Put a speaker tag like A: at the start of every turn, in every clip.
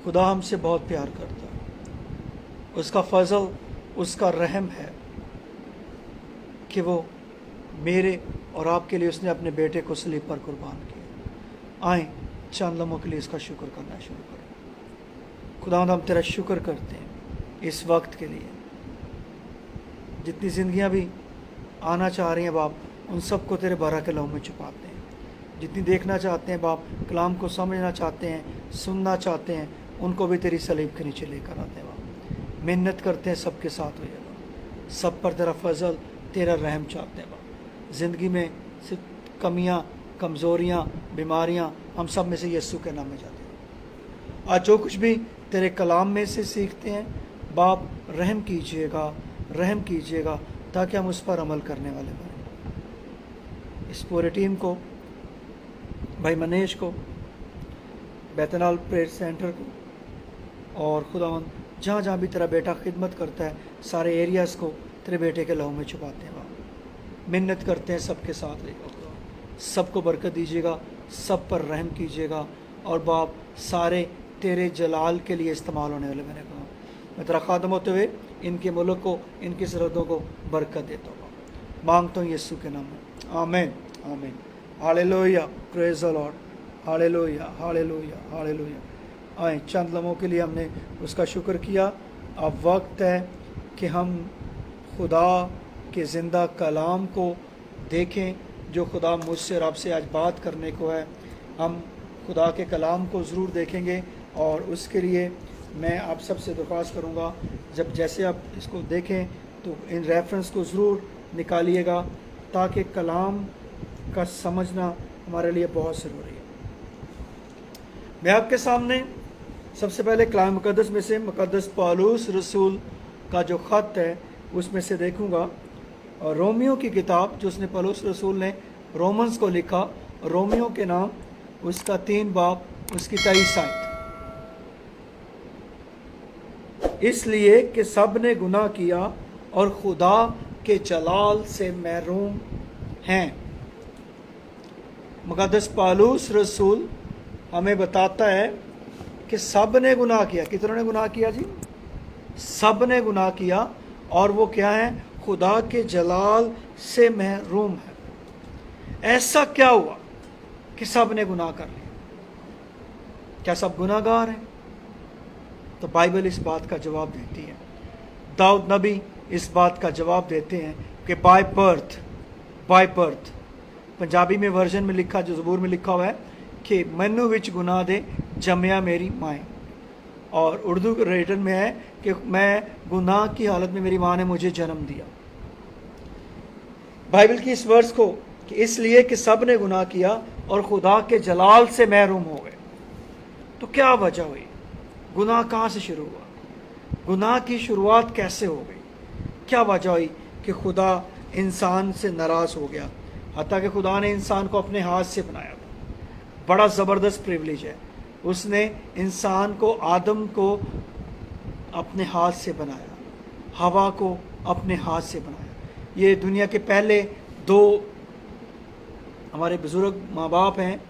A: खुदा हमसे बहुत प्यार करता है। उसका फजल, उसका रहम है कि वो मेरे और आपके लिए उसने अपने बेटे को सलीब पर कुर्बान किया। आए चंद लम्हों के लिए इसका शुक्र करना शुरू करें। खुदा हम तेरा शुक्र करते हैं इस वक्त के लिए। जितनी ज़िंदगियाँ भी आना चाह रही हैं बाप, उन सबको तेरे बारह के लहू में छुपाते हैं। जितनी देखना चाहते हैं बाप, कलाम को समझना चाहते हैं, सुनना चाहते हैं, उनको भी तेरी सलीब के नीचे लेकर आते हैं बाप। मिन्नत करते हैं सबके साथ हो जाएगा, सब पर तेरा फजल, तेरा रहम चाहते हैं बाप। ज़िंदगी में सिर्फ कमियाँ, कमज़ोरियाँ, बीमारियाँ, हम सब में से यीशु के नाम में जाते हैं। आज जो कुछ भी तेरे कलाम में से सीखते हैं बाप, रहम कीजिएगा, रहम कीजिएगा, ताकि हम उस पर अमल करने वाले बने। इस पूरे टीम को, भाई मनीष को, बैतनाल प्रेयर सेंटर को, और खुदावंद जहाँ जहाँ भी तेरा बेटा खिदमत करता है, सारे एरियाज़ को तेरे बेटे के लहू में छुपाते हैं बाप। मिन्नत करते हैं सबके साथ रहेगा, सबको बरकत दीजिएगा, सब पर रहम कीजिएगा, और बाप सारे तेरे जलाल के लिए इस्तेमाल होने वाले मैंने कहा। मैं तेरा खादम होते हुए इनके मुल्क को, इनकी सरहदों को बरकत देता हूँ, मांगता हूँ यीशु के नाम में, आमीन आमीन। Hallelujah, praise the Lord, hallelujah hallelujah hallelujah. आए चंद लम्हों के लिए हमने उसका शुक्र किया। अब वक्त है कि हम खुदा के ज़िंदा कलाम को देखें, जो खुदा मुझसे और आपसे आज बात करने को है। हम खुदा के कलाम को ज़रूर देखेंगे, और उसके लिए मैं आप सबसे दरख्वास्त करूँगा, जब जैसे आप इसको देखें तो इन रेफरेंस को ज़रूर निकालिएगा, ताकि कलाम का समझना हमारे लिए बहुत ज़रूरी है। मैं आपके सामने सबसे पहले कलाम मुक़द्दस में से मुक़द्दस पौलुस रसूल का जो ख़त है उसमें से देखूँगा, और रोमियो की किताब जो उसने पौलुस रसूल ने रोमन्स को लिखा, रोमियो के नाम, उसका 3 बाब, उसकी 23 आयत। इसलिए कि सब ने गुनाह किया और खुदा के जलाल से महरूम हैं। मुक़द्दस पौलुस रसूल हमें बताता है कि सब ने गुनाह किया। कितनों ने गुनाह किया जी? सब ने गुनाह किया, और वो क्या है? खुदा के जलाल से महरूम है। ऐसा क्या हुआ कि सब ने गुनाह कर लिया? क्या सब गुनाहगार हैं? तो बाइबल इस बात का जवाब देती है, दाऊद नबी इस बात का जवाब देते हैं कि बाय बर्थ, पंजाबी में वर्जन में लिखा, जो ज़बूर में लिखा हुआ है कि मैनू विच गुनाह दे जमया मेरी माएँ, और उर्दू रिटन में है कि मैं गुनाह की हालत में मेरी माँ ने मुझे जन्म दिया। बाइबल की इस वर्स को कि इसलिए कि सब ने गुनाह किया और खुदा के जलाल से महरूम हो गए। तो क्या वजह हुई? गुनाह कहाँ से शुरू हुआ? गुनाह की शुरुआत कैसे हो गई? क्या वजह हुई कि खुदा इंसान से नाराज़ हो गया? हत्ता कि खुदा ने इंसान को अपने हाथ से बनाया था। बड़ा ज़बरदस्त प्रिविलेज है। उसने इंसान को, आदम को अपने हाथ से बनाया, हवा को अपने हाथ से बनाया। ये दुनिया के पहले 2 हमारे बुज़ुर्ग माँ बाप हैं,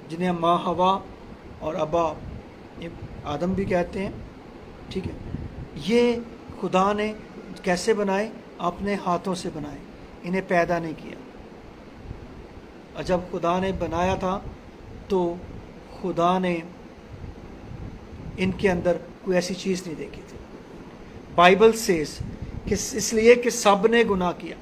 A: जिन्हें हम माँ हवा और अब्बा आदम भी कहते हैं, ठीक है। ये खुदा ने कैसे बनाए? अपने हाथों से बनाए, इन्हें पैदा नहीं किया। और जब खुदा ने बनाया था तो खुदा ने इनके अंदर कोई ऐसी चीज़ नहीं देखी थी। बाइबल सेज कि इसलिए कि सब ने गुनाह किया,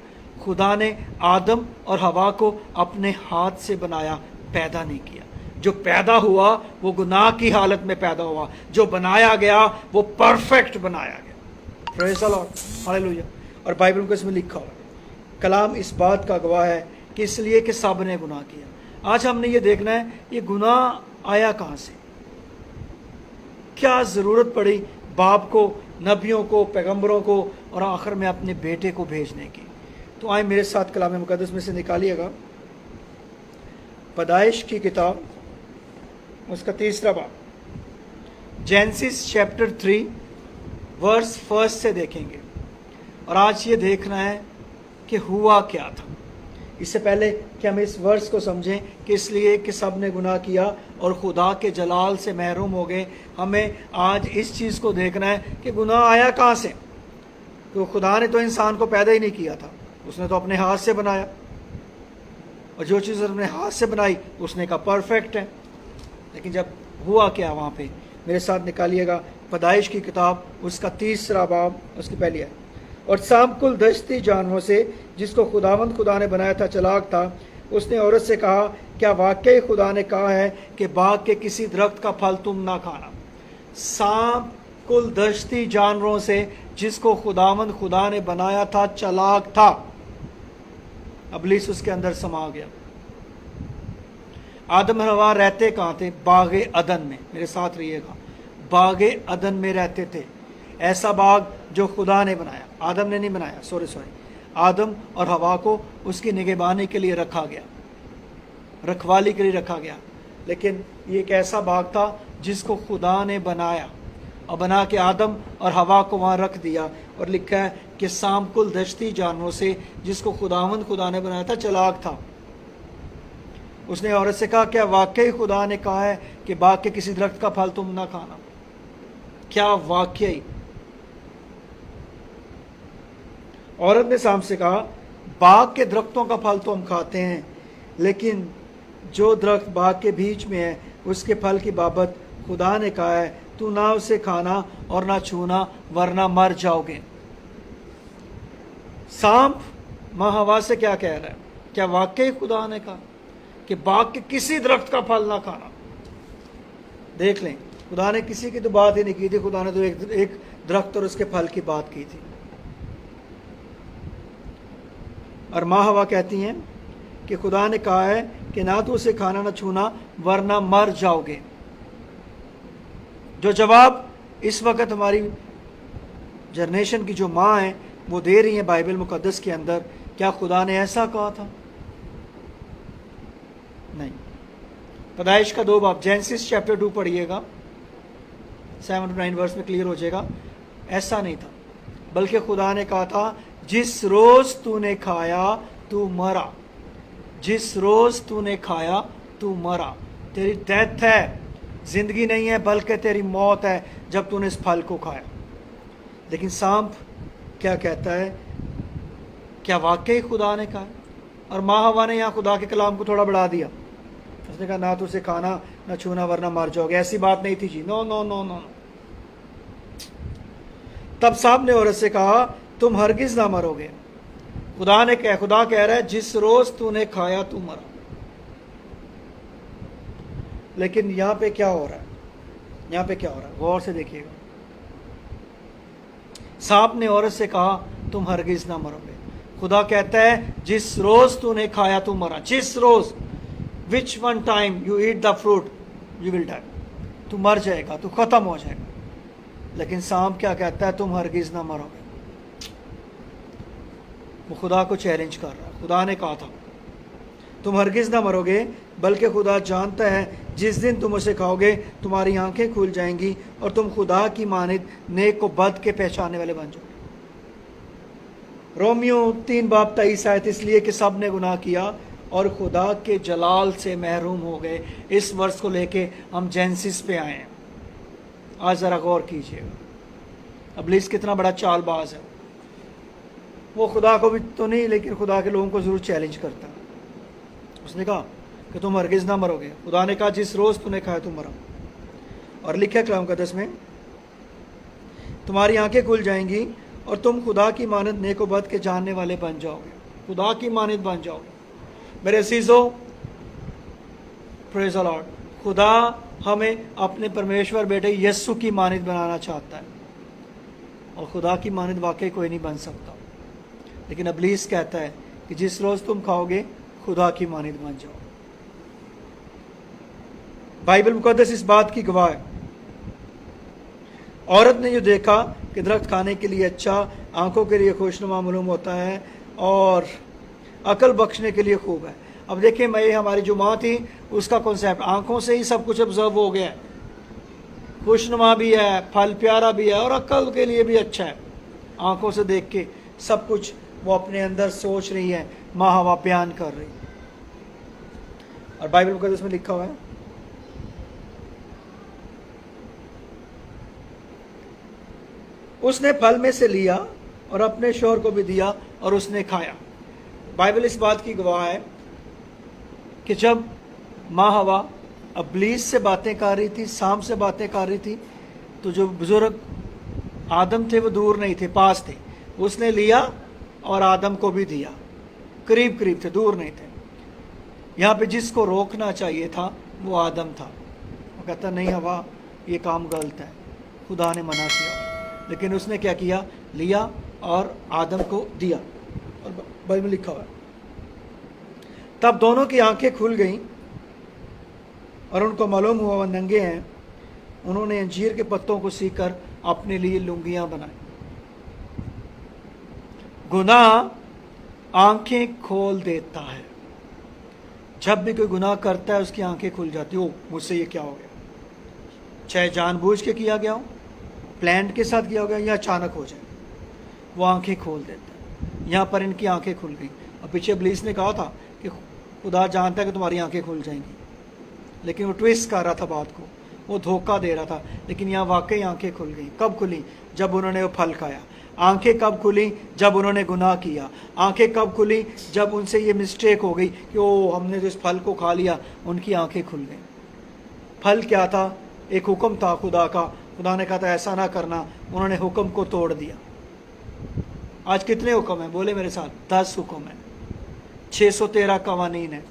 A: खुदा ने आदम और हवा को अपने हाथ से बनाया, पैदा नहीं किया। जो पैदा हुआ वो गुनाह की हालत में पैदा हुआ, जो बनाया गया वो परफेक्ट बनाया गया। Praise the Lord, hallelujah. और बाइबल को इसमें लिखा हुआ है, कलाम इस बात का गवाह है कि इसलिए कि सब ने गुनाह किया। आज हमने ये देखना है, ये गुनाह आया कहाँ से? क्या ज़रूरत पड़ी बाप को, नबियों को, पैगंबरों को, और आखिर में अपने बेटे को भेजने की? तो आए मेरे साथ कलाम मुक़द्दस में से निकालिएगा, पैदाइश की किताब, उसका 3 बाब, जेनेसिस चैप्टर 3 वर्स 1 से देखेंगे। और आज ये देखना है कि हुआ क्या था, اس سے پہلے کہ ہم اس ورس کو سمجھیں کہ اس لیے کہ سب نے گناہ کیا اور خدا کے جلال سے محروم ہو گئے، ہمیں آج اس چیز کو دیکھنا ہے کہ گناہ آیا کہاں سے. کیونکہ خدا نے تو انسان کو پیدا ہی نہیں کیا تھا، اس نے تو اپنے ہاتھ سے بنایا، اور جو چیز اپنے ہاتھ سے بنائی اس نے کہا پرفیکٹ ہے. لیکن جب ہوا کیا وہاں پہ، میرے ساتھ نکالیے گا پیدائش کی کتاب، اس کا 3 باب، اس کی پہلی ہے. اور سام کل دشتی جانوروں سے جس کو خداوند خدا نے بنایا تھا چلاک تھا. اس نے عورت سے کہا کیا واقعی خدا نے کہا ہے کہ باغ کے کسی درخت کا پھل تم نہ کھانا. سام کل دشتی جانوروں سے جس کو خداوند خدا نے بنایا تھا چلاک تھا. ابلیس اس کے اندر سما گیا. آدم اور حوا رہتے کہاں تھے؟ باغ عدن میں. میرے ساتھ رہیے گا، باغ عدن میں رہتے تھے. ایسا باغ جو خدا نے بنایا، آدم نے نہیں بنایا، سوری آدم اور حوا کو اس کی نگہبانی کے لیے رکھا گیا، رکھوالی کے لیے رکھا گیا. لیکن یہ ایک ایسا باغ تھا جس کو خدا نے بنایا، اور بنا کے آدم اور حوا کو وہاں رکھ دیا. اور لکھا ہے کہ سام کل دشتی جانوروں سے جس کو خداوند خدا نے بنایا تھا چلاک تھا. اس نے عورت سے کہا کیا واقعی خدا نے کہا ہے کہ باغ کے کسی درخت کا پھل تم نہ کھانا؟ کیا واقعی؟ عورت نے سام سے کہا باغ کے درختوں کا پھل تو ہم کھاتے ہیں، لیکن جو درخت باغ کے بیچ میں ہے اس کے پھل کی بابت خدا نے کہا ہے تو نہ اسے کھانا اور نہ چھونا ورنہ مر جاؤ گے. سام ماں حوا سے کیا کہہ رہا ہے؟ کیا واقعی خدا نے کہا کہ باغ کے کسی درخت کا پھل نہ کھانا؟ دیکھ لیں، خدا نے کسی کی تو بات ہی نہیں کی تھی، خدا نے تو ایک درخت اور اس کے پھل کی بات کی تھی. اور ماں حوا کہتی ہیں کہ خدا نے کہا ہے کہ نہ تو اسے کھانا نہ چھونا ورنہ مر جاؤ گے. جو جواب اس وقت ہماری جنریشن کی جو ماں ہیں وہ دے رہی ہیں بائبل مقدس کے اندر، کیا خدا نے ایسا کہا تھا؟ نہیں. پیدائش کا 2 باب، جینسس چیپٹر 2 پڑھیے گا، 7-9 ورس میں کلیئر ہو جائے گا. ایسا نہیں تھا، بلکہ خدا نے کہا تھا جس روز تو نے کھایا تو مرا، جس روز تو نے کھایا تو مرا. تیری ڈیتھ ہے، زندگی نہیں ہے بلکہ تیری موت ہے جب تو نے اس پھل کو کھایا. لیکن سانپ کیا کہتا ہے؟ کیا واقعی خدا نے کہا؟ اور ماں حوا نے یہاں خدا کے کلام کو تھوڑا بڑھا دیا. اس نے کہا نہ تو اسے کھانا نہ چھونا ورنہ مر جاؤ گے. ایسی بات نہیں تھی جی، نو نو نو نو. تب سانپ نے عورت سے کہا تم ہرگز نہ مرو گے. خدا کہہ رہا ہے جس روز تو نے کھایا تو مرا. لیکن یہاں پہ کیا ہو رہا ہے؟ یہاں پہ کیا ہو رہا ہے؟ غور سے دیکھیے گا. سانپ نے عورت سے کہا تم ہرگز نہ مرو گے. خدا کہتا ہے جس روز تو نے کھایا تو مرا. جس روز، which one time you eat the fruit you will die. تو مر جائے گا، تو ختم ہو جائے گا. لیکن سانپ کیا کہتا ہے؟ تم ہرگز نہ مرو گے. وہ خدا کو چیلنج کر رہا ہے. خدا نے کہا تھا تم ہرگز نہ مرو گے، بلکہ خدا جانتا ہے جس دن تم اسے کھاؤ گے تمہاری آنکھیں کھل جائیں گی اور تم خدا کی مانند نیک و بد کے پہچاننے والے بن جاؤ گے. رومیو 3 باب 23 آیت، اس لیے کہ سب نے گناہ کیا اور خدا کے جلال سے محروم ہو گئے. اس ورس کو لے کے ہم جینسس پہ آئے ہیں. آج ذرا غور کیجئے گا ابلیس کتنا بڑا چال باز ہے. وہ خدا کو بھی تو نہیں لیکن خدا کے لوگوں کو ضرور چیلنج کرتا ہے. اس نے کہا کہ تم ہرگز نہ مرو گے. خدا نے کہا جس روز تم نے کھایا تم مرا. اور لکھا ہے کلام مقدس میں تمہاری آنکھیں کھل جائیں گی اور تم خدا کی مانند نیک و بد کے جاننے والے بن جاؤ گے. خدا کی مانند بن جاؤ گے. میرے عزیزو، پریز دی لارڈ، خدا ہمیں اپنے پرمیشور بیٹے یسوع کی مانند بنانا چاہتا ہے، اور خدا کی مانند واقعی کوئی نہیں بن سکتا. لیکن ابلیس کہتا ہے کہ جس روز تم کھاؤ گے خدا کی مانند بن جاؤ. بائبل مقدس اس بات کی گواہ ہے. عورت نے جو دیکھا کہ درخت کھانے کے لیے اچھا، آنکھوں کے لیے خوشنما معلوم ہوتا ہے اور عقل بخشنے کے لیے خوب ہے. اب دیکھیں میں ہماری جو ماں تھی اس کا کنسیپٹ آنکھوں سے ہی سب کچھ آبزرو ہو گیا ہے. خوشنما بھی ہے، پھل پیارا بھی ہے اور عقل کے لیے بھی اچھا ہے. آنکھوں سے دیکھ کے سب کچھ وہ اپنے اندر سوچ رہی ہے. माँ हवा बयान कर रही। और बाइबल मुकद्दस में लिखा हुआ है, उसने फल में से लिया और अपने शौहर को भी दिया और उसने खाया। बाइबल इस बात की गवाह है कि जब माँ हवा इब्लीस से बातें कर रही थी, शाम से बातें कर रही थी, तो जो बुजुर्ग आदम थे वो दूर नहीं थे, पास थे। उसने लिया और आदम को भी दिया, करीब करीब थे, दूर नहीं थे। यहाँ पे जिसको रोकना चाहिए था वो आदम था। वो कहता नहीं हवा, ये काम गलत है, खुदा ने मना किया। लेकिन उसने क्या किया, लिया और आदम को दिया। और बाइबल में लिखा हुआ है, तब दोनों की आंखें खुल गईं और उनको मालूम हुआ वो नंगे हैं। उन्होंने अंजीर के पत्तों को सीकर अपने लिए लुंगियां बनाई। गुनाह आंखें खोल देता है। जब भी कोई गुनाह करता है उसकी आंखें खुल जाती, ओ मुझसे ये क्या हो गया। चाहे जानबूझ के किया गया हो, प्लान के साथ किया गया, या अचानक हो जाए, वो आंखें खोल देता है। यहाँ पर इनकी आंखें खुल गई। और पीछे इब्लीस ने कहा था कि खुदा जानता है कि तुम्हारी आंखें खुल जाएंगी, लेकिन वो ट्विस्ट कर रहा था बात को, वो धोखा दे रहा था। लेकिन यहाँ वाकई आंखें खुल गई। कब खुली? जब उन्होंने वो फल खाया। आंखें कब खुली? जब उन्होंने गुनाह किया। आंखें कब खुली? जब उनसे ये मिस्टेक हो गई कि ओ हमने जो इस फल को खा लिया। उनकी आंखें खुल गई। फल क्या था? एक हुक्म था खुदा का। खुदा ने कहा था ऐसा ना करना, उन्होंने हुक्म को तोड़ दिया। आज कितने हुक्म हैं? बोले मेरे साथ, 10 हुक्म है, 613 कवानीन है,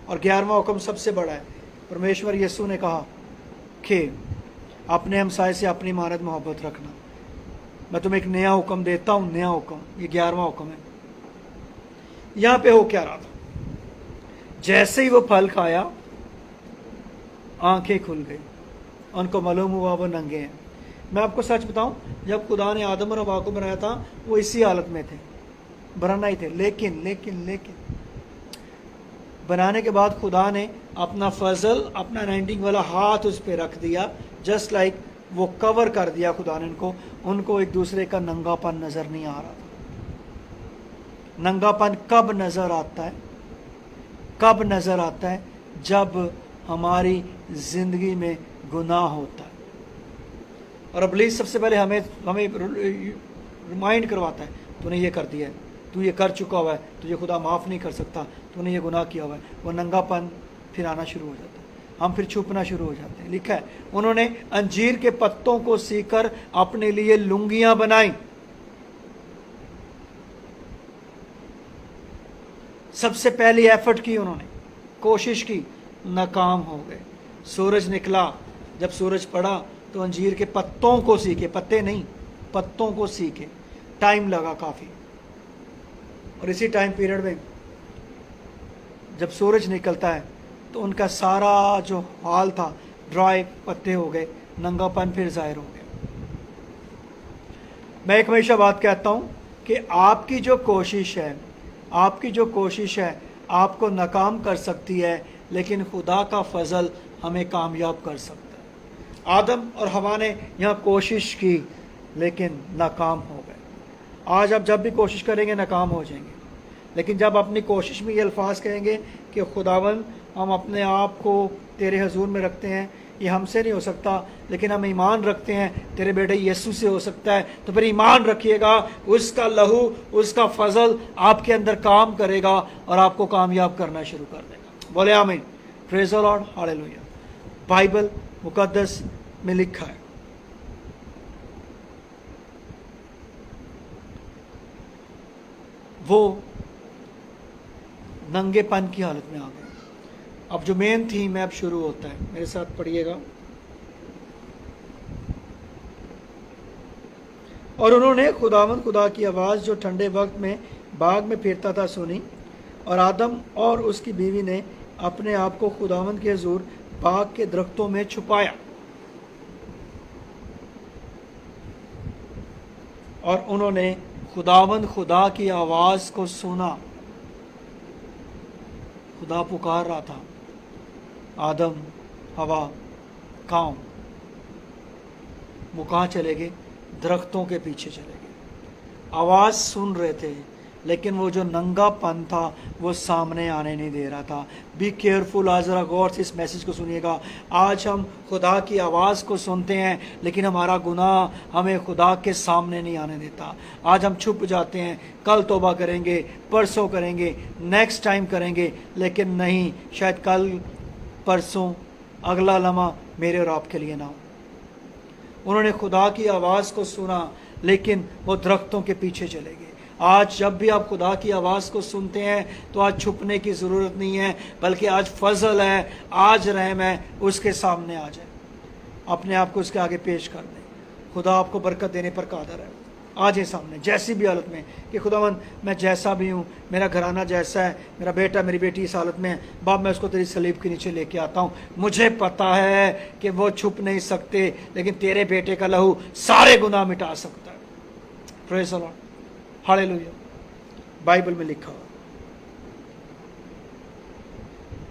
A: और 11वां हुक्म सबसे बड़ा है। परमेश्वर यीशु ने कहा कि अपने हमसाये से अपनी मानद मोहब्बत रखना। मैं तुम्हें एक नया हुक्म देता हूं, नया हुक्म, ये 11वां हुक्म है। यहां पे हो क्या रहा था? जैसे ही वो फल खाया, आंखें खुल गई, उनको मालूम हुआ वो नंगे हैं। मैं आपको सच बताऊं, जब खुदा ने आदम और हवा को बनाया था वो इसी हालत में थे, बनाना ही थे। लेकिन लेकिन लेकिन बनाने के बाद खुदा ने अपना फजल, अपना 19 वाला हाथ उस पर रख दिया, जस्ट लाइक वो कवर कर दिया खुदा ने उनको एक दूसरे का नंगापन नजर नहीं आ रहा था। नंगापन कब नजर आता है? कब नजर आता है? जब हमारी जिंदगी में गुनाह होता है। और इब्लीस सबसे पहले हमें रिमाइंड करवाता है, तूने ये कर दिया है, तू ये कर चुका हुआ है, तुझे खुदा माफ़ नहीं कर सकता, तूने ये गुनाह किया हुआ है। वो नंगापन फिर आना शुरू हो जाता है, हम फिर छुपना शुरू हो जाते हैं। लिखा है उन्होंने अंजीर के पत्तों को सीकर अपने लिए लुंगियां बनाई। सबसे पहली एफर्ट की उन्होंने, कोशिश की, नाकाम हो गए। सूरज निकला, जब सूरज पड़ा तो अंजीर के पत्तों को सीखे, पत्ते नहीं, पत्तों को सीखे। टाइम लगा काफ़ी। और इसी टाइम पीरियड में जब सूरज निकलता है तो उनका सारा जो हाल था, ड्राई पत्ते हो गए, नंगापन फिर जाहिर हो गया। मैं एक हमेशा बात कहता हूँ कि आपकी जो कोशिश है, आपकी जो कोशिश है आपको नाकाम कर सकती है, लेकिन खुदा का फजल हमें कामयाब कर सकता है। आदम और हवा ने यहाँ कोशिश की लेकिन नाकाम हो गए। आज आप जब भी कोशिश करेंगे नाकाम हो जाएंगे। लेकिन जब अपनी कोशिश में ये अल्फाज कहेंगे कि खुदावन हम अपने आप को तेरे हजूर में रखते हैं, ये हमसे नहीं हो सकता, लेकिन हम ईमान रखते हैं तेरे बेटे यीशु से हो सकता है, तो फिर ईमान रखिएगा, उसका लहू, उसका फजल आपके अंदर काम करेगा और आपको कामयाब करना शुरू कर देगा। बोले आमीन। Praise the Lord, hallelujah. Bible मुकद्दस में लिखा है, वो नंगेपन की हालत में आ गए। अब जो मेन थीम है अब शुरू होता है, मेरे साथ पढ़िएगा। और उन्होंने खुदावंद खुदा की आवाज़ जो ठंडे वक्त में बाग में फिरता था सुनी, और आदम और उसकी बीवी ने अपने आप को खुदावंद के हुजूर बाग के दरख्तों में छुपाया। और उन्होंने खुदावंद खुदा की आवाज़ को सुना। खुदा पुकार रहा था, आदम, हवा, कहाँ? वो कहाँ चले गए? दरख्तों के पीछे चले गए। आवाज़ सुन रहे थे लेकिन वो जो नंगापन था वो सामने आने नहीं दे रहा था। बी केयरफुल, आज ज़रा गौर से इस मैसेज को सुनिएगा। आज हम खुदा की आवाज़ को सुनते हैं, लेकिन हमारा गुनाह हमें खुदा के सामने नहीं आने देता। आज हम छुप जाते हैं, कल तौबा करेंगे, परसों करेंगे, नेक्स्ट टाइम करेंगे, लेकिन नहीं, शायद कल, परसों, अगला लम्हा मेरे और आपके लिए ना हो। उन्होंने खुदा की आवाज़ को सुना, लेकिन वो दरख्तों के पीछे चले गए। आज जब भी आप खुदा की आवाज़ को सुनते हैं तो आज छुपने की ज़रूरत नहीं है, बल्कि आज फजल है, आज रहम है, उसके सामने आ जाए, अपने आप को उसके आगे पेश कर दें। खुदा आपको बरकत देने पर कादर है। आ जाए सामने जैसी भी हालत में कि खुदावंद मैं जैसा भी हूँ, मेरा घराना जैसा है, मेरा बेटा मेरी बेटी इस हालत में है, बाप मैं उसको तेरी सलीब के नीचे लेके आता हूँ। मुझे पता है कि वो छुप नहीं सकते, लेकिन तेरे बेटे का लहू सारे गुनाह मिटा सकता है। Praise the Lord, hallelujah. Bible में लिखा हुआ,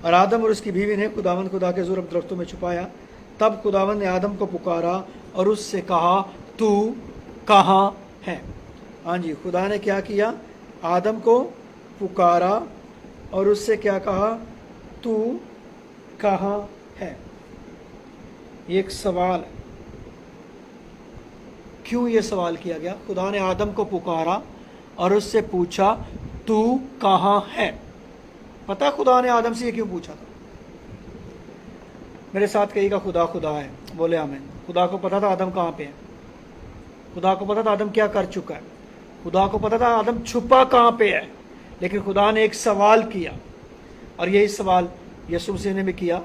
A: और आदम और उसकी बीवी ने खुदावंद खुदा के ज़ुर्म दरख्तों में छुपाया। तब खुदावंद ने आदम को पुकारा और उससे कहा, तू कहाँ है। हाँ जी, खुदा ने क्या किया? आदम को पुकारा और उससे क्या कहा? तू कहाँ है। ये एक सवाल है। क्यों ये सवाल किया गया? खुदा ने आदम को पुकारा और उससे पूछा, तू कहाँ है। पता खुदा ने आदम से ये क्यों पूछा था? मेरे साथ कहिएगा, खुदा खुदा है, बोले आमीन। खुदा को पता था आदम कहाँ पे है, खुदा को पता था आदम क्या कर चुका है, खुदा को पता था आदम छुपा कहाँ पे है, लेकिन खुदा ने एक सवाल किया, और यही सवाल यीशु मसीह ने भी किया,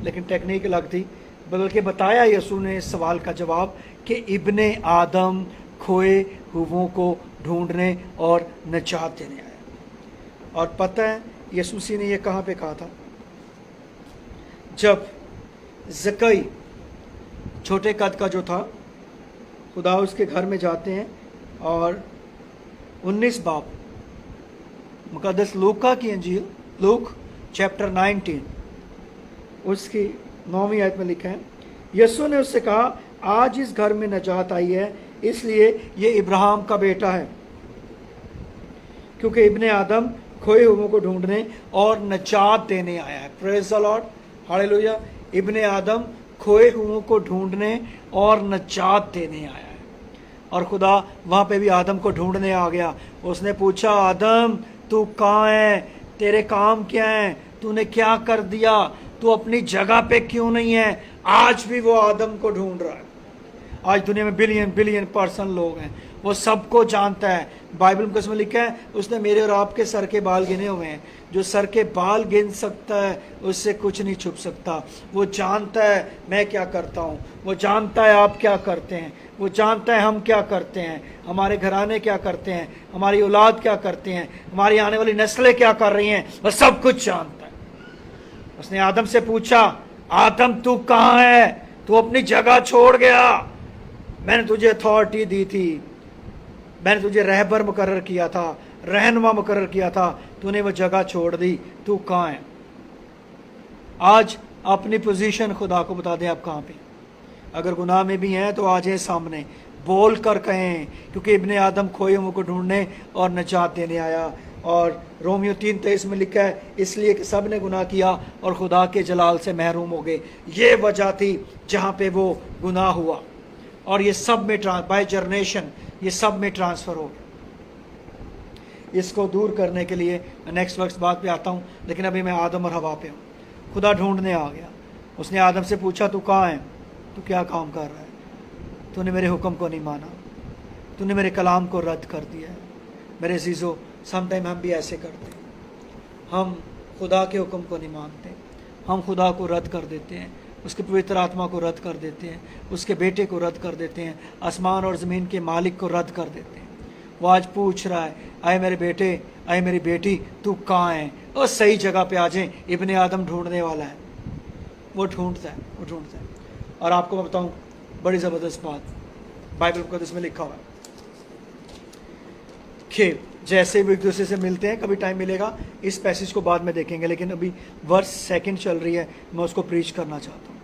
A: लेकिन टेक्निक अलग थी। बल्कि बताया यीशु ने इस सवाल का जवाब कि इब्ने आदम खोए हुओं को ढूंढने और निजात देने आया। और पता है यीशु मसीह ने यह कहाँ पे कहा था? जब ज़कई छोटे कद का जो था, खुदा उसके घर में जाते हैं और 19 बाब मुकद्दस लूका की इंजील, लूक चैप्टर 19 उसकी 9वीं आयत में लिखा है, यीशु ने उससे कहा, आज इस घर में नजात आई है, इसलिए ये इब्राहिम का बेटा है, क्योंकि इब्ने आदम खोए हुओं को ढूंढने और नजात देने आया है। Praise the Lord, hallelujah. इब्ने आदम खोए हुओं को ढूंढने और नजात देने आया है। और खुदा वहाँ पे भी आदम को ढूंढने आ गया। उसने पूछा, आदम तू कहाँ है, तेरे काम क्या हैं, तूने क्या कर दिया, तू अपनी जगह पे क्यों नहीं है? आज भी वो आदम को ढूंढ रहा है। आज दुनिया में बिलियन बिलियन पर्सन लोग हैं, वो सबको जानता है। बाइबल में उसमें लिखा है, उसने मेरे और आपके सर के बाल गिने हुए हैं। जो सर के बाल गिन सकता है उससे कुछ नहीं छुप सकता। वो जानता है मैं क्या करता हूँ, वो जानता है आप क्या करते हैं, वो जानता है हम क्या करते हैं, हमारे घराने क्या करते हैं, हमारी औलाद क्या करते हैं, हमारी आने वाली नस्लें क्या कर रही हैं, वो सब कुछ जानता है। उसने आदम से पूछा, आदम तू कहाँ है, तू अपनी जगह छोड़ गया, मैंने तुझे अथॉरिटी दी थी, मैंने तुझे रहबर मुकर्रर किया था, रहनुमा मुकर्रर किया था, तूने वो जगह छोड़ दी, तू कहाँ है? आज अपनी पोजीशन खुदा को बता दें आप कहाँ पे। अगर गुनाह में भी हैं तो आ जाए सामने, बोल कर कहें, क्योंकि इब्ने आदम खोए हुओं को ढूंढने और निजात देने आया। और रोमियो 3:23 में लिखा है, इसलिए कि सब ने गुनाह किया और खुदा के जलाल से महरूम हो गए। ये वजह थी जहाँ पे वो गुनाह हुआ, और ये सब में बाय जनरेशन ये सब में ट्रांसफ़र हो गया। इसको दूर करने के लिए मैं नेक्स्ट वक्त बात पे आता हूँ, लेकिन अभी मैं आदम और हवा पे हूँ। खुदा ढूंढने आ गया। उसने आदम से पूछा, तू कहाँ है, तू क्या काम कर रहा है, तूने मेरे हुक्म को नहीं माना, तूने मेरे कलाम को रद्द कर दिया है। मेरे अजीज़ों, समटाइम हम भी ऐसे करते हैं, हम खुदा के हुक्म को नहीं मानते, हम खुदा को रद्द कर देते हैं, उसके पवित्र आत्मा को रद्द कर देते हैं, उसके बेटे को रद्द कर देते हैं, आसमान और ज़मीन के मालिक को रद्द कर देते हैं। वो आज पूछ रहा है, आए मेरे बेटे, आए मेरी बेटी, तू कहाँ है? और सही जगह पे आ जाए। इब्ने आदम ढूंढने वाला है, वो ढूंढता है, वो ढूंढता है। और आपको मैं बताऊँ बड़ी ज़बरदस्त बात, बाइबल को इसमें लिखा हुआ है कि जैसे भी एक दूसरे से मिलते हैं, कभी टाइम मिलेगा इस पैसेज को बाद में देखेंगे, लेकिन अभी वर्स सेकंड चल रही है, मैं उसको प्रीच करना चाहता हूँ।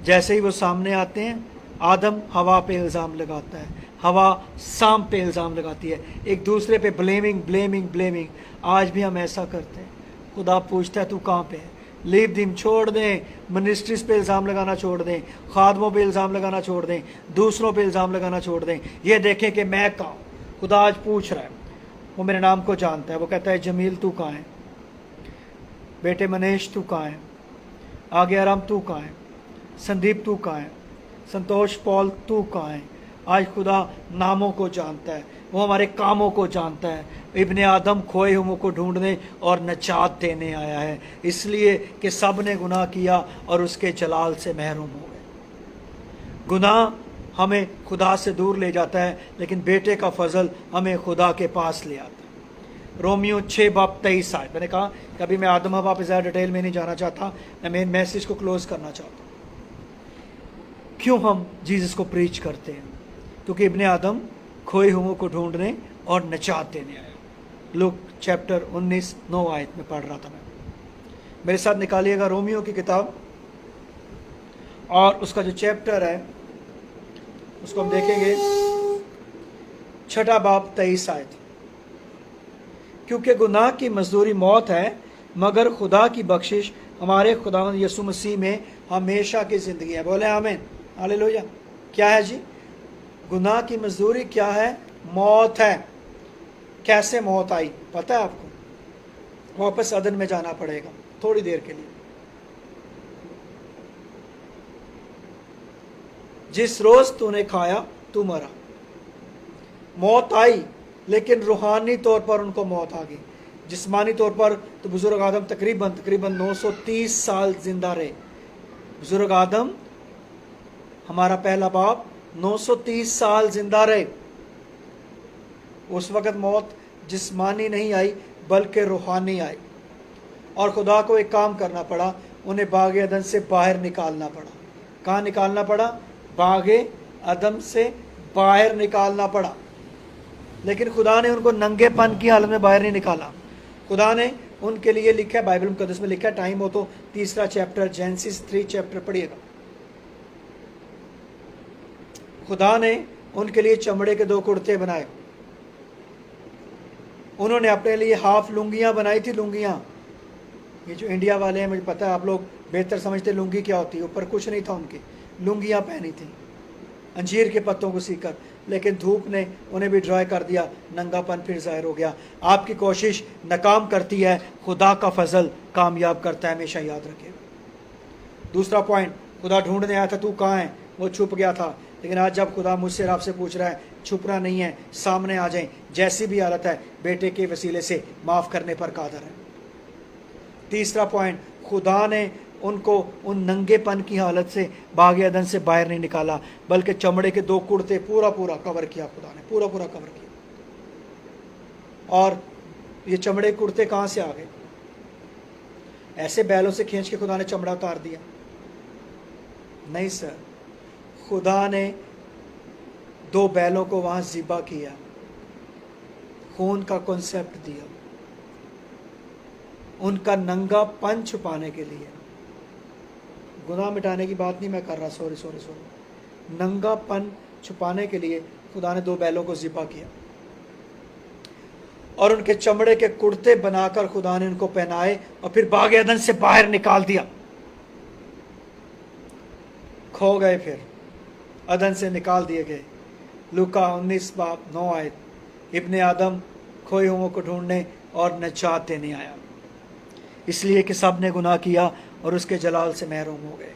A: जैसे ही वो सामने आते हैं, आदम हवा पे इल्ज़ाम लगाता है, हवा शाम पे इल्ज़ाम लगाती है, एक दूसरे पे ब्लेमिंग। आज भी हम ऐसा करते हैं। खुदा पूछता है तू कहाँ पे है? लीव दिम, छोड़ दें, मिनिस्ट्रीज पे इल्ज़ाम लगाना छोड़ दें, खादमों पे इल्ज़ाम लगाना छोड़ दें, दूसरों पे इल्ज़ाम लगाना छोड़ दें। ये देखें कि मैं कहाँ हूँ। खुदा आज पूछ रहा है, वो मेरे नाम को जानता है। वो कहता है जमील तू कहाँ है? बेटे मनीष तू कहाँ है? आगे आराम तू कहाँ है? संदीप तू कहाँ है? संतोष पॉल तू कहाँ है? आज खुदा नामों को जानता है, वो हमारे कामों को जानता है। इब्ने आदम खोए हुओं को ढूंढने और नजात देने आया है, इसलिए कि सब ने गुनाह किया और उसके जलाल से महरूम हो गए। गुनाह हमें खुदा से दूर ले जाता है, लेकिन बेटे का फजल हमें खुदा के पास ले आता है। रोमियो 6:23 आयत। मैंने कहा कभी मैं आदम हवा पे ज़्यादा डिटेल में नहीं जाना चाहता, मैं मेन मैसेज को क्लोज करना चाहता हूँ। क्यों हम जीसस को प्रीच करते हैं? क्योंकि इब्ने आदम खोए हुओं को ढूंढने और नजात देने आया। लूक चैप्टर 19:9 आयत में पढ़ रहा था मैं। मेरे साथ निकालिएगा रोमियो की किताब, और उसका जो चैप्टर है उसको हम देखेंगे 6 बाब 23 आयत। क्योंकि गुनाह की मजदूरी मौत है, मगर खुदा की बख्शिश हमारे खुदावंद यीशु मसीह में हमेशा की ज़िंदगी है। बोले आमीन, हालेलुया। क्या है जी? गुनाह की मजदूरी क्या है? मौत है। कैसे मौत आई पता है आपको? वापस अदन में जाना पड़ेगा थोड़ी देर के लिए। जिस रोज तूने खाया तू मरा। मौत आई, लेकिन रूहानी तौर पर उनको मौत आ गई। जिस्मानी तौर पर तो बुजुर्ग आदम तकरीबन 930 साल जिंदा रहे। बुजुर्ग आदम हमारा पहला बाप 930 साल जिंदा रहे। उस वक़्त मौत जिस्मानी नहीं आई बल्कि रूहानी आई, और खुदा को एक काम करना पड़ा, उन्हें बाग अदन से बाहर निकालना पड़ा। कहाँ निकालना पड़ा? बाग अदन से बाहर निकालना पड़ा। लेकिन खुदा ने उनको नंगेपन की हालत में बाहर नहीं निकाला। खुदा ने उनके लिए लिखा है, बाइबल मुकद्दस में लिखा है, टाइम हो तो 3 चैप्टर जेनेसिस 3 चैप्टर पढ़िएगा। खुदा ने उनके लिए चमड़े के 2 कुर्ते बनाए। उन्होंने अपने लिए हाफ लुंगियां बनाई थी। लुंगियां, ये जो इंडिया वाले हैं, मुझे पता है आप लोग बेहतर समझते लुंगी क्या होती है। ऊपर कुछ नहीं था उनके, लुंगियां पहनी थी अंजीर के पत्तों को सीकर। लेकिन धूप ने उन्हें भी ड्राई कर दिया, नंगापन फिर जाहिर हो गया। आपकी कोशिश नाकाम करती है, खुदा का फजल कामयाब करता है, हमेशा याद रखिएगा। दूसरा पॉइंट, खुदा ढूंढने आया था, तू कहाँ है? वो छुप गया था। लेकिन आज जब खुदा मुझसे आपसे पूछ रहा है, छुपना नहीं है, सामने आ जाएं। जैसी भी हालत है, बेटे के वसीले से माफ़ करने पर कादर है। तीसरा पॉइंट, खुदा ने उनको उन नंगेपन की हालत से बाग अदन से बाहर नहीं निकाला, बल्कि चमड़े के 2 कुर्ते पूरा कवर किया। खुदा ने पूरा कवर किया। और ये चमड़े कुर्ते कहाँ से आ गए? ऐसे बैलों से खींच के खुदा ने चमड़ा उतार दिया? नहीं सर, खुदा ने 2 बैलों को वहां ज़िबा किया, खून का कॉन्सेप्ट दिया, उनका नंगापन छुपाने के लिए। गुनाह मिटाने की बात नहीं मैं कर रहा, सॉरी। नंगापन छुपाने के लिए खुदा ने 2 बैलों को ज़िबा किया, और उनके चमड़े के कुर्ते बनाकर खुदा ने उनको पहनाए, और फिर बाग अदन से बाहर निकाल दिया। खो गए, फिर अदन से निकाल दिए गए। लूका 19:9 आयत। इब्ने आदम खोए हुओं को ढूंढने और नजात देने आया, इसलिए कि सब ने गुनाह किया और उसके जलाल से महरूम हो गए।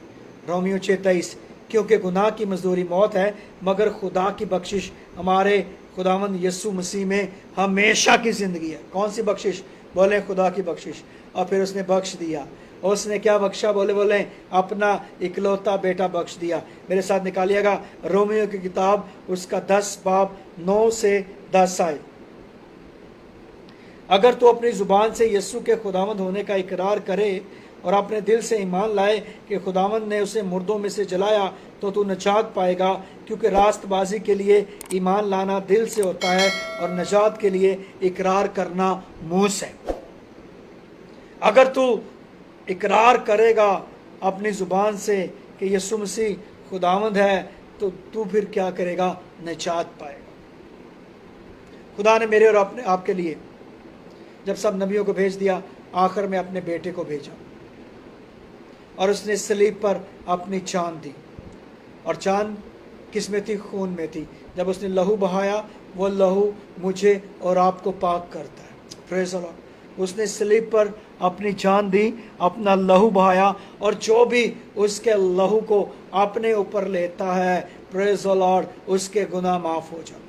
A: रोमियो 6:23। क्योंकि गुनाह की मजदूरी मौत है, मगर खुदा की बख्शिश हमारे खुदावंद यीशु मसीह में हमेशा की ज़िंदगी है। कौन सी बख्शिश? बोले खुदा की बख्शिश। और फिर उसने बख्श दिया। उसने क्या बख्शा? बोले अपना इकलौता बेटा बख्श दिया। मेरे साथ निकालिएगा रोमियो की किताब, उसका 10 बाब 9 से 10 आए। अगर तो अपनी जुबान से यीशु के खुदावंद होने का इकरार करे और अपने दिल से ईमान लाए कि खुदावंद ने उसे मुर्दों में से जलाया, तो तू नजात पाएगा। क्योंकि रास्तबाजी के लिए ईमान लाना दिल से होता है, और नजात के लिए इकरार करना मुंह से। अगर तू इकरार करेगा अपनी ज़ुबान से कि यीशु मसीह खुदावंद है, तो तू फिर क्या करेगा? निजात पाएगा। खुदा ने मेरे और अपने आपके लिए जब सब नबियों को भेज दिया, आखिर में अपने बेटे को भेजा और उसने सलीब पर अपनी जान दी। और जान किस में थी? खून में थी। जब उसने लहू बहाया, वो लहू मुझे और आपको पाक करता है। Praise the Lord. उसने सलीब पर अपनी जान दी, अपना लहू बहाया, और जो भी उसके लहू को अपने ऊपर लेता है, प्रेज़ द लॉर्ड, उसके गुनाह माफ हो जाते।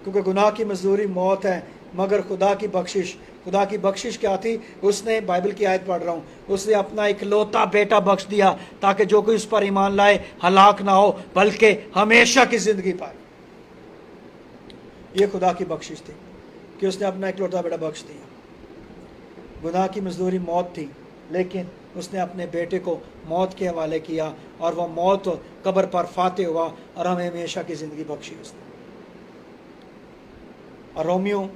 A: क्योंकि गुनाह की मजदूरी मौत है, मगर खुदा की बख्शिश क्या थी? उसने, बाइबल की आयत पढ़ रहा हूँ, उसने अपना इकलौता बेटा बख्श दिया ताकि जो कोई उस पर ईमान लाए हलाक ना हो बल्कि हमेशा की जिंदगी पाए। ये खुदा की बख्शिश थी कि उसने अपना इकलौता बेटा बख्श दिया। गुनाह की मजदूरी मौत थी, लेकिन उसने अपने बेटे को मौत के हवाले किया और वह मौत कब्र पर फातेह हुआ और हमें हमेशा की ज़िंदगी बख्शी उसने। और रोमियो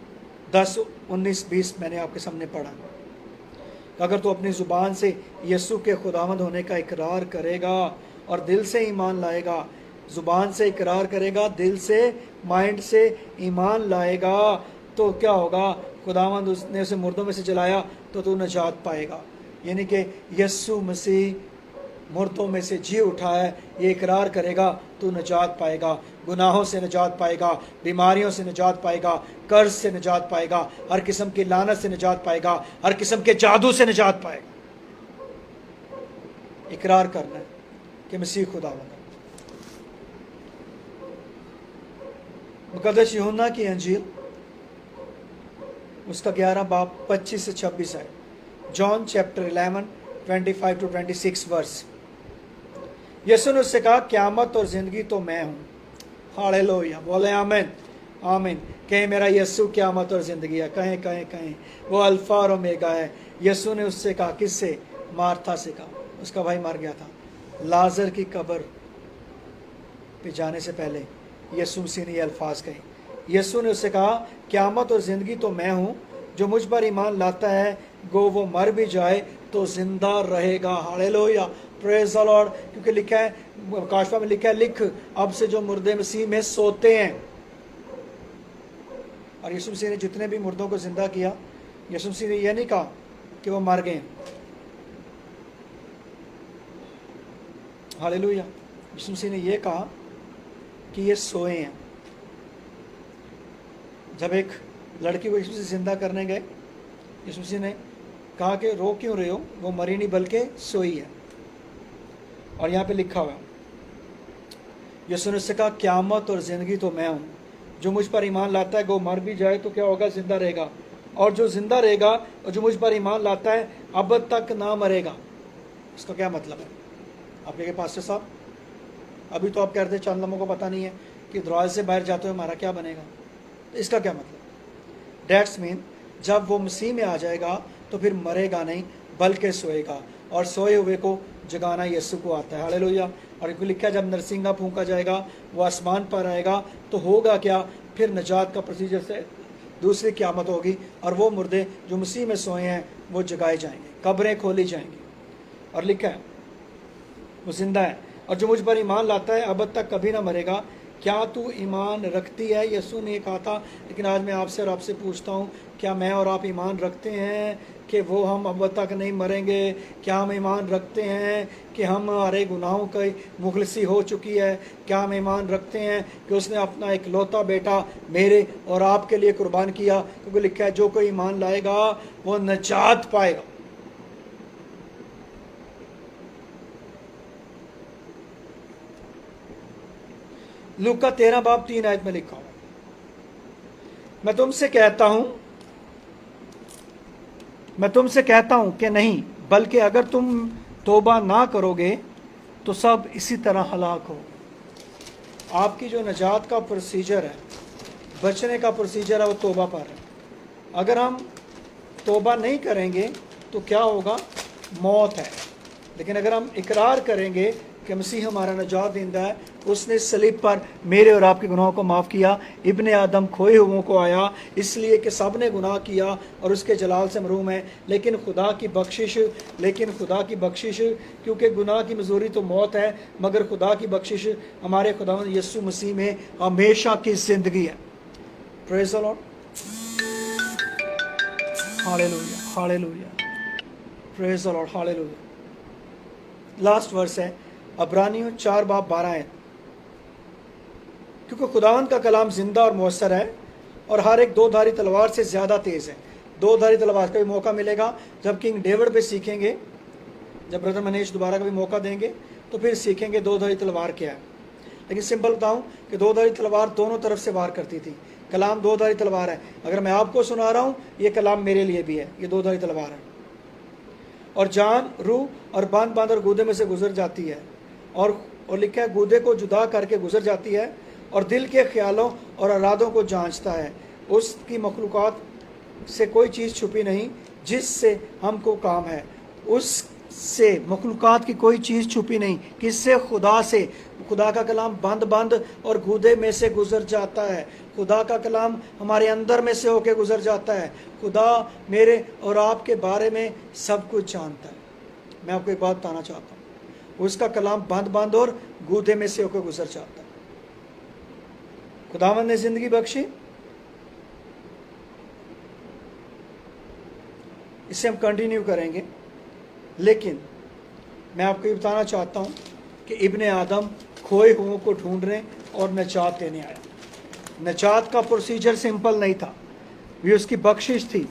A: 10:19-20 मैंने आपके सामने पढ़ा। अगर तू अपनी ज़ुबान से यीशु के खुदावंद होने का इकरार करेगा और दिल से ईमान लाएगा, ज़ुबान से इकरार करेगा, दिल से, माइंड से ईमान लाएगा, तो क्या होगा? खुदावंद उसने उसे मुर्दों में से जलाया तो तू निजात पाएगा। यानी कि यीशु मसीह मुर्दों में से जी उठा है, ये इकरार करेगा तो निजात पाएगा। गुनाहों से निजात पाएगा, बीमारियों से निजात पाएगा, कर्ज से निजात पाएगा, हर किस्म की लानत से निजात पाएगा, हर किस्म के जादू से निजात पाएगा। इकरार करना है कि मसीह खुदावंद है। मुकद्दस यूहन्ना की अंजील उसका 11 बाब 25 से 26 है। John chapter 11 25-26 verse. यीशु ने उससे कहा, क़यामत और ज़िंदगी तो मैं हूँ। हालेलुया, बोले आमीन आमीन। कहें मेरा यीशु क़यामत और ज़िंदगी है। कहें कहें कहें वो अल्फ़ा और ओमेगा है। यीशु ने उससे कहा, किससे? मार्था से कहा, उसका भाई मर गया था। लाजर की कब्र पे जाने से पहले यीशु मसीह ने ये अल्फाज कहे। यीशु ने उससे कहा, क़यामत और ज़िंदगी तो मैं हूँ, जो मुझ पर ईमान लाता है गो वो मर भी जाए तो जिंदा रहेगा। Hallelujah, praise the Lord. क्योंकि लिखा है, काशफा में लिखा है, लिख अब से जो मुर्दे मसीह में सोते हैं। और यीशु मसीह ने जितने भी मुर्दों को जिंदा किया, यीशु मसीह ने यह नहीं कहा कि वो मर गए। हालेलुया। यीशु मसीह ने यह कहा कि ये सोए हैं। जब एक लड़की को यीशु मसीह जिंदा करने गए, यीशु मसीह ने कहा कि रो क्यों रहे हो, वो मरी नहीं बल्कि सोई है। और यहाँ पे लिखा हुआ, यीशु ने उससे कहा, क़यामत और ज़िंदगी तो मैं हूँ, जो मुझ पर ईमान लाता है वो मर भी जाए तो क्या होगा? जिंदा रहेगा। और जो जिंदा रहेगा और जो मुझ पर ईमान लाता है अब तक ना मरेगा। इसका क्या मतलब है? आप कहेंगे, पास्टर साहब अभी तो आप कह रहे थे चंद लोगों को पता नहीं है कि दरवाजे से बाहर जाते हुए हमारा क्या बनेगा। तो इसका क्या मतलब? डेट्स मीन जब वो मसीह में आ जाएगा तो फिर मरेगा नहीं बल्कि सोएगा, और सोए हुए को जगाना यीशु को आता है। हालेलुया। और लिखा है, जब नरसिंगा फूंका जाएगा वो आसमान पर आएगा तो होगा क्या? फिर निजात का प्रोसीजर से दूसरी क़यामत होगी और वो मुर्दे जो मसीह में सोए हैं वो जगाए जाएंगे, कब्रें खोली जाएंगी। और लिखा है वो जिंदा है, और जो मुझ पर ईमान लाता है अब तक कभी ना मरेगा। क्या तू ईमान रखती है? यीशु ने कहा था, लेकिन आज मैं आपसे और आपसे पूछता हूँ, क्या मैं और आप ईमान रखते हैं कि वो हम अब तक नहीं मरेंगे? क्या हम ईमान रखते हैं कि हम हमारे गुनाहों की मुखलसी हो चुकी है? क्या हम ईमान रखते हैं कि उसने अपना इकलौता बेटा मेरे और आपके लिए कुर्बान किया? क्योंकि लिखा है, जो कोई ईमान लाएगा वो निजात पाएगा। लूका 13 बाब 3 आयत में लिखा हुआ, मैं तुमसे कहता हूं कि नहीं, बल्कि अगर तुम तौबा ना करोगे तो सब इसी तरह हलाक हो। आपकी जो निजात का प्रोसीजर है, बचने का प्रोसीजर है, वो तौबा पर है। अगर हम तौबा नहीं करेंगे तो क्या होगा? मौत है। लेकिन अगर हम इकरार करेंगे کہ مسیح हमारा नजात देता है, उसने सलीब पर मेरे और आपके गुनाहों को माफ़ किया। इब्ने आदम खोए हुओं को आया इसलिए कि सब ने गुनाह किया और उसके जलाल से महरूम है, लेकिन खुदा की बख्शिश क्योंकि गुनाह की मजदूरी तो मौत है, मगर खुदा की बख्शिश हमारे खुदावंद यीशु मसीह में हमेशा की ज़िंदगी है। Praise the Lord, hallelujah, hallelujah, praise the Lord, hallelujah. Last verse है अब्रानियों 4:12 है, क्योंकि खुदावंद का कलाम जिंदा और मौसर है और हर एक दो धारी तलवार से ज़्यादा तेज़ है। दो धारी तलवार का भी मौका मिलेगा जब किंग डेविड पे सीखेंगे, जब ब्रदर मनीष दोबारा कभी मौका देंगे तो फिर सीखेंगे दो धारी तलवार क्या है। लेकिन सिंपल बताऊं कि दो धारी तलवार दोनों तरफ से वार करती थी। कलाम दो धारी तलवार है। अगर मैं आपको सुना रहा हूं, ये कलाम मेरे लिए भी है, ये दो धारी तलवार है और जान, रूह और बांध और गूदे में से गुजर जाती है और लिखा है गूदे को जुदा करके गुजर जाती है और दिल के ख्यालों और इरादों को जांचता है। उसकी मखलूक़ात से कोई चीज़ छुपी नहीं जिससे हमको काम है। उससे मखलूक़ात की कोई चीज़ छुपी नहीं, किससे? खुदा से। खुदा का कलाम बंद और गूदे में से गुजर जाता है। खुदा का कलाम हमारे अंदर में से होके गुजर जाता है। खुदा मेरे और आपके बारे में सब कुछ जानता है। मैं आपको एक बात बताना चाहता हूँ, उसका कलाम बंद और गूदे में से होकर गुजर जाता है। खुदावंद ने जिंदगी बख्शी, इसे हम कंटिन्यू करेंगे, लेकिन मैं आपको ये बताना चाहता हूँ कि इब्ने आदम खोए हुओं को ढूंढने और नजात देने आया। नजात का प्रोसीजर सिंपल नहीं था, ये उसकी बख्शिश थी,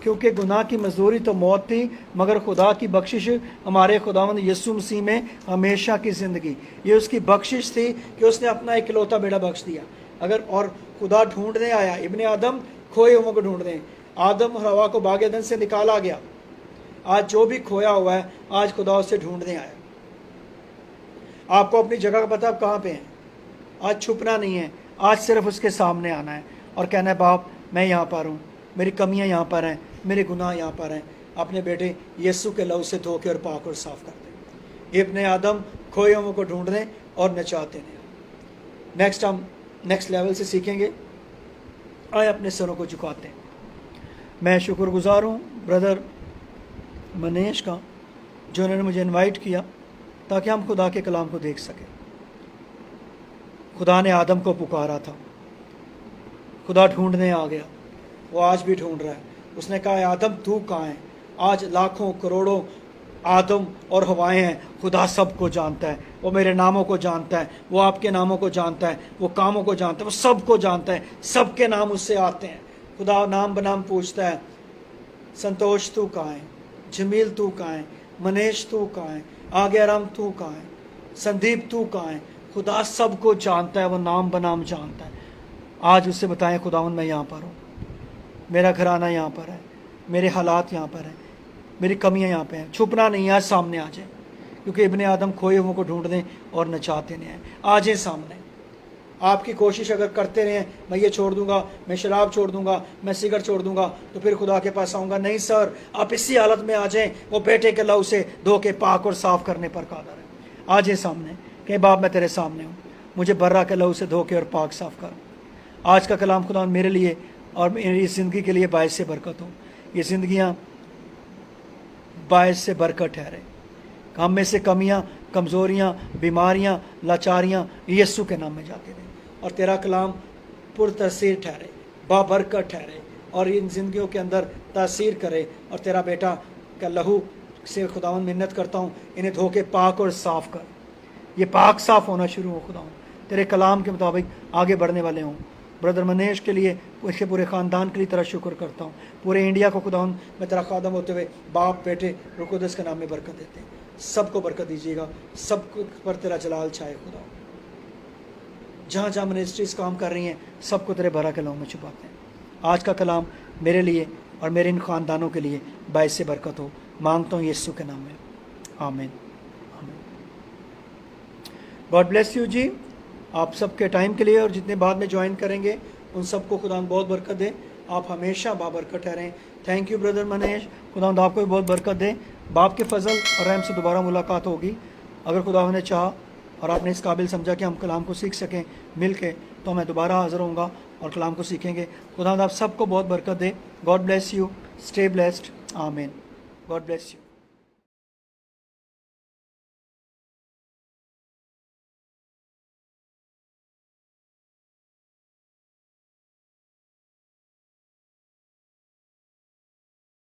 A: क्योंकि गुनाह की मजदूरी तो मौत थी, मगर खुदा की बख्शिश हमारे खुदावंद यीशु मसीह में हमेशा की ज़िंदगी। ये उसकी बख्शिश थी कि उसने अपना इकलौता बेटा बख्श दिया। अगर और खुदा ढूंढने आया, इब्ने आदम खोए हुओं को ढूंढने। आदम और हवा को बाग एदन से निकाला गया। आज जो भी खोया हुआ है, आज खुदा उसे ढूंढने आया। आपको अपनी जगह का पता आप कहाँ पे हैं। आज छुपना नहीं है, आज सिर्फ उसके सामने आना है और कहना है बाप मैं यहाँ पर हूँ, मेरी कमियाँ यहाँ पर हैं, मेरे गुनाह यहाँ पर हैं। अपने बेटे यीशु के लहू से धो के और पाक और साफ कर दे। इब्ने आदम खोए हुओं को ढूंढने और नजात देने। नेक्स्ट हम नेक्स्ट लेवल से सीखेंगे। आए अपने सरों को झुकाते हैं। मैं शुक्रगुजार हूँ ब्रदर मनीष का, जो उन्होंने मुझे इनवाइट किया ताकि हम खुदा के कलाम को देख सकें। खुदा ने आदम को पुकारा था, खुदा ढूंढने आ गया, वो आज भी ढूंढ रहा है। उसने कहा आदम तू कहाँ है। आज लाखों करोड़ों आदम और हवाएं हैं, खुदा सबको जानता है। वो मेरे नामों को जानता है, वो आपके नामों को जानता है, वो कामों को जानता है, वो सबको जानता है। सबके नाम उससे आते हैं। खुदा नाम बनाम पूछता है, संतोष तू कहाँ है, जमील तू कहाँ है, मनीष तू कहाँ है, आगे आराम तू कहाँ है, संदीप तू कहाँ है। खुदा सबको जानता है, वो नाम बनाम जानता है। आज उससे बताएं खुदावंद मैं यहाँ पर हूँ, मेरा घराना यहाँ पर है, मेरे हालात यहाँ पर हैं, मेरी कमियाँ यहाँ पे हैं। छुपना नहीं है, आज सामने आ जाए, क्योंकि इब्ने आदम खोए हुओं को ढूंढने और नजात देने आए। आ जाए सामने। आपकी कोशिश अगर करते रहें मैं ये छोड़ दूंगा, मैं शराब छोड़ दूंगा, मैं सिगरेट छोड़ दूंगा, तो फिर खुदा के पास आऊँगा। नहीं सर, आप इसी हालत में आ जाएं, वो बेटे के लहू से धो के पाक और साफ करने पर कादर है। आ जाए सामने, कि बाप मैं तेरे सामने हूँ, मुझे बर्रा के लहू से धो के और पाक साफ कर। आज का कलाम खुदा मेरे लिए और मेरी ज़िंदगी के लिए बायस से बरकत हो। ये ज़िंदगियाँ बायस से बरकत ठहरे। हम में से कमियाँ, कमज़ोरियाँ, बीमारियाँ, लाचारियाँ यीशु के नाम में जाती रहें और तेरा कलाम पुरतसीर ठहरे, बाबरकत ठहरे और इन ज़िंदगियों के अंदर तासीर करे। और तेरा बेटा का लहू से खुदावंद मिन्नत करता हूँ, इन्हें धो के पाक और साफ़ कर। ये पाक साफ़ होना शुरू हो खुदावंद, तेरे कलाम के मुताबिक आगे बढ़ने वाले हों। ब्रदर मनीष के लिए, उसके पूरे ख़ानदान के लिए तेरा शुक्र करता हूँ। पूरे इंडिया को खुदावंद मैं तेरा खादम होते हुए बाप बेटे रूह कुद्दूस के नाम में बरकत देते हैं। सबको बरकत दीजिएगा, सब पर तेरा जलाल छाए खुदा। जहाँ जहाँ मिनिस्ट्रीज काम कर रही हैं, सबको तेरे बरा के लहू में छुपाते हैं। आज का कलाम मेरे लिए और मेरे इन ख़ानदानों के लिए बायस से बरकत हो, मांगता हूँ यीशु के नाम में, आमीन। गॉड ब्लेस यू जी, आप सबके टाइम के लिए और जितने बाद में ज्वाइन करेंगे उन सबको खुदा बहुत बरकत दे। आप हमेशा बाबरकत ठहरें। थैंक यू ब्रदर मनीष, खुदा आपको भी बहुत बरकत दे। बाप के फजल और रहम से दोबारा मुलाकात होगी। اگر خدا نے چاہا اور آپ نے اس قابل سمجھا کہ ہم کلام کو سیکھ سکیں مل کے، تو میں دوبارہ حاضر ہوں گا اور کلام کو سیکھیں گے. خدا آپ سب کو بہت برکت دے. God bless you. Stay blessed. آمین. God bless you.